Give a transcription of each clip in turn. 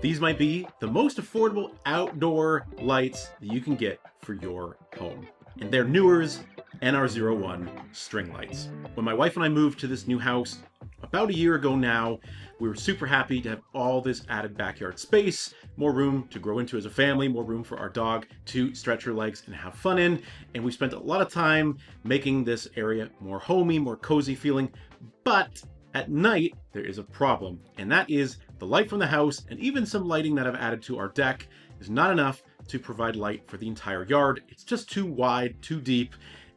These might be the most affordable outdoor lights that you can get for your home. And they're NEEWER's NR01 string lights. When my wife and I moved to this new house about a year ago now, we were super happy to have all this added backyard space, more room to grow into as a family, more room for our dog to stretch her legs and have fun in. And we spent a lot of time making this area more homey, more cozy feeling. But at night, there is a problem, and that is the light from the house and even some lighting that I've added to our deck is not enough to provide light for the entire yard. It's just too wide, too deep,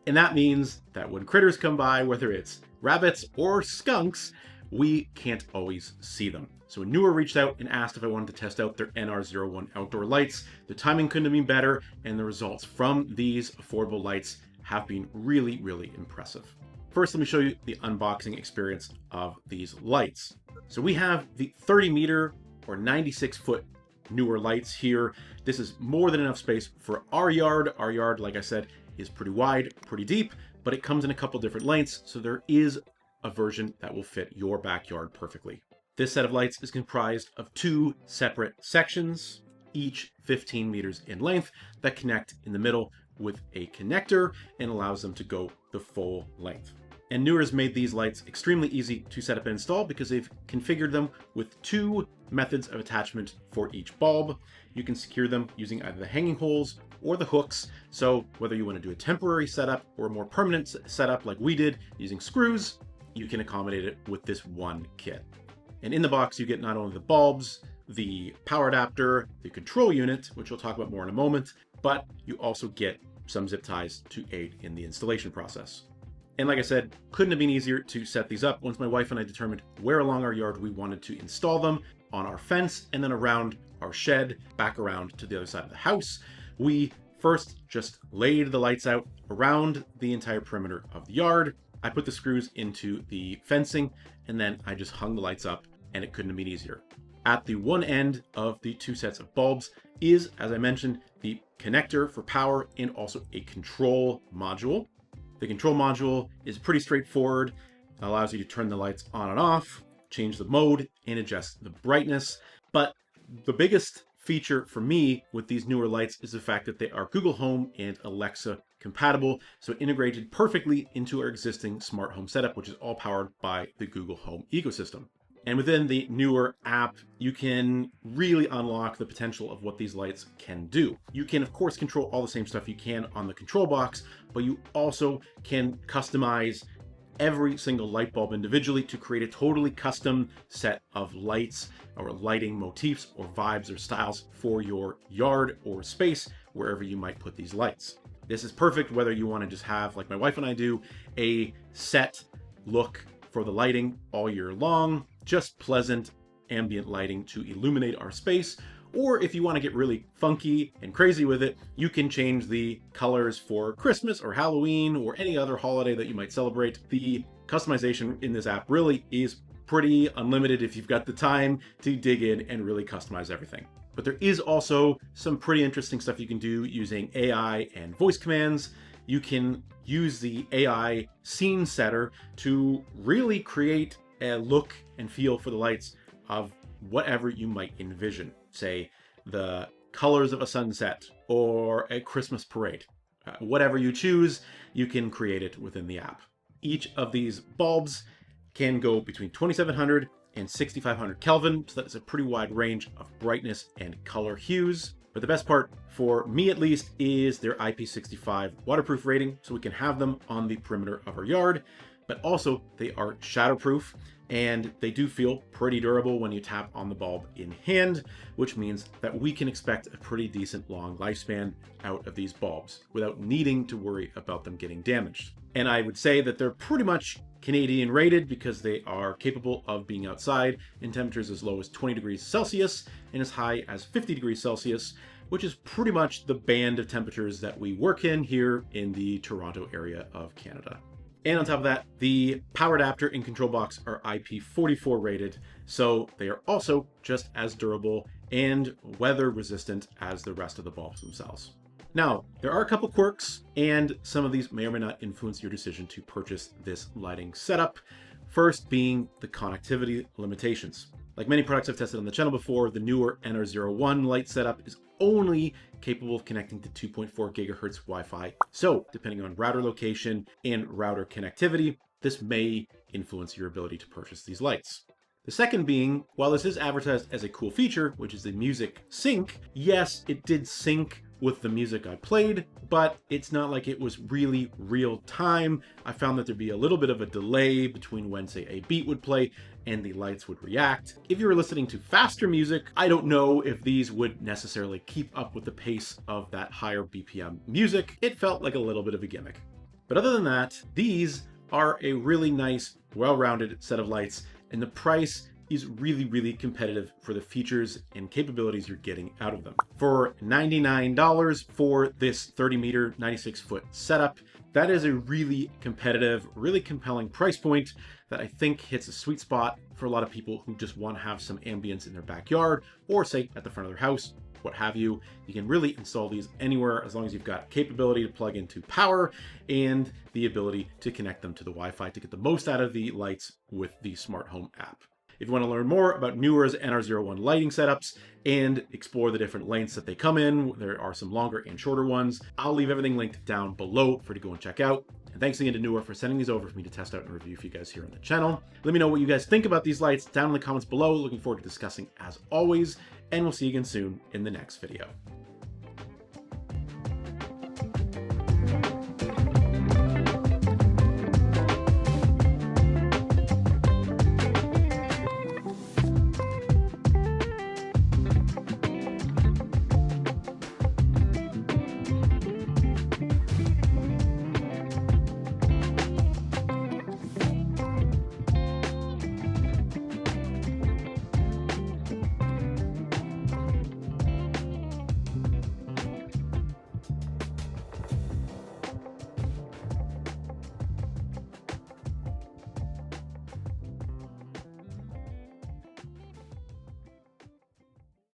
and that means that when critters come by, whether it's rabbits or skunks, we can't always see them. So when NEEWER reached out and asked if I wanted to test out their NR01 outdoor lights, the timing couldn't have been better, and the results from these affordable lights have been really, really impressive. First, let me show you the unboxing experience of these lights. So we have the 30 meter or 96 foot NEEWER lights here. This is more than enough space for our yard. Our yard, like I said, is pretty wide, pretty deep, but it comes in a couple different lengths, so there is a version that will fit your backyard perfectly. This set of lights is comprised of two separate sections, each 15 meters in length, that connect in the middle with a connector and allows them to go the full length. And NEEWER's made these lights extremely easy to set up and install because they've configured them with two methods of attachment for each bulb. You can secure them using either the hanging holes or the hooks. So whether you want to do a temporary setup or a more permanent setup like we did using screws, you can accommodate it with this one kit. And in the box, you get not only the bulbs, the power adapter, the control unit, which we'll talk about more in a moment, but you also get some zip ties to aid in the installation process. And like I said, couldn't have been easier to set these up once my wife and I determined where along our yard we wanted to install them, on our fence and then around our shed, back around to the other side of the house. We first just laid the lights out around the entire perimeter of the yard. I put the screws into the fencing and then I just hung the lights up, and it couldn't have been easier. At the one end of the two sets of bulbs is, as I mentioned, the connector for power and also a control module. The control module is pretty straightforward. It allows you to turn the lights on and off, change the mode, and adjust the brightness. But the biggest feature for me with these NEEWER lights is the fact that they are Google Home and Alexa compatible, so integrated perfectly into our existing smart home setup, which is all powered by the Google Home ecosystem. And within the NEEWER app, you can really unlock the potential of what these lights can do. You can, of course, control all the same stuff you can on the control box, but you also can customize every single light bulb individually to create a totally custom set of lights or lighting motifs or vibes or styles for your yard or space, wherever you might put these lights. This is perfect whether you want to just have, like my wife and I do, a set look for the lighting all year long, just pleasant ambient lighting to illuminate our space. Or if you want to get really funky and crazy with it, you can change the colors for Christmas or Halloween or any other holiday that you might celebrate. The customization in this app really is pretty unlimited if you've got the time to dig in and really customize everything. But there is also some pretty interesting stuff you can do using AI and voice commands. You can use the AI scene setter to really create a look and feel for the lights of whatever you might envision. Say, the colors of a sunset or a Christmas parade. Whatever you choose, you can create it within the app. Each of these bulbs can go between 2700 and 6500 Kelvin, so that's a pretty wide range of brightness and color hues. But the best part, for me at least, is their IP65 waterproof rating, so we can have them on the perimeter of our yard. But also, they are shatterproof, and they do feel pretty durable when you tap on the bulb in hand, which means that we can expect a pretty decent long lifespan out of these bulbs without needing to worry about them getting damaged. And I would say that they're pretty much Canadian rated because they are capable of being outside in temperatures as low as 20 degrees Celsius and as high as 50 degrees Celsius, which is pretty much the band of temperatures that we work in here in the Toronto area of Canada. And on top of that, the power adapter and control box are IP44 rated, so they are also just as durable and weather resistant as the rest of the bulbs themselves. Now, there are a couple quirks, and some of these may or may not influence your decision to purchase this lighting setup. First being the connectivity limitations. Like many products I've tested on the channel before, the NEEWER NR01 light setup is only capable of connecting to 2.4 gigahertz Wi-Fi. So, depending on router location and router connectivity, this may influence your ability to purchase these lights. The second being, while this is advertised as a cool feature, which is the music sync, yes, it did sync with the music I played, but it's not like it was really real time. I found that there'd be a little bit of a delay between when, say, a beat would play and the lights would react. If you were listening to faster music, I don't know if these would necessarily keep up with the pace of that higher BPM music. It felt like a little bit of a gimmick. But other than that, these are a really nice, well-rounded set of lights, and the price is really, really competitive for the features and capabilities you're getting out of them. For $99 for this 30-meter, 96-foot setup, that is a really competitive, really compelling price point that I think hits a sweet spot for a lot of people who just want to have some ambience in their backyard or, say, at the front of their house, what have you. You can really install these anywhere as long as you've got capability to plug into power and the ability to connect them to the Wi-Fi to get the most out of the lights with the smart home app. If you want to learn more about NEEWER's NR01 lighting setups and explore the different lengths that they come in, there are some longer and shorter ones. I'll leave everything linked down below for you to go and check out. And thanks again to NEEWER for sending these over for me to test out and review for you guys here on the channel. Let me know what you guys think about these lights down in the comments below. Looking forward to discussing as always, and we'll see you again soon in the next video.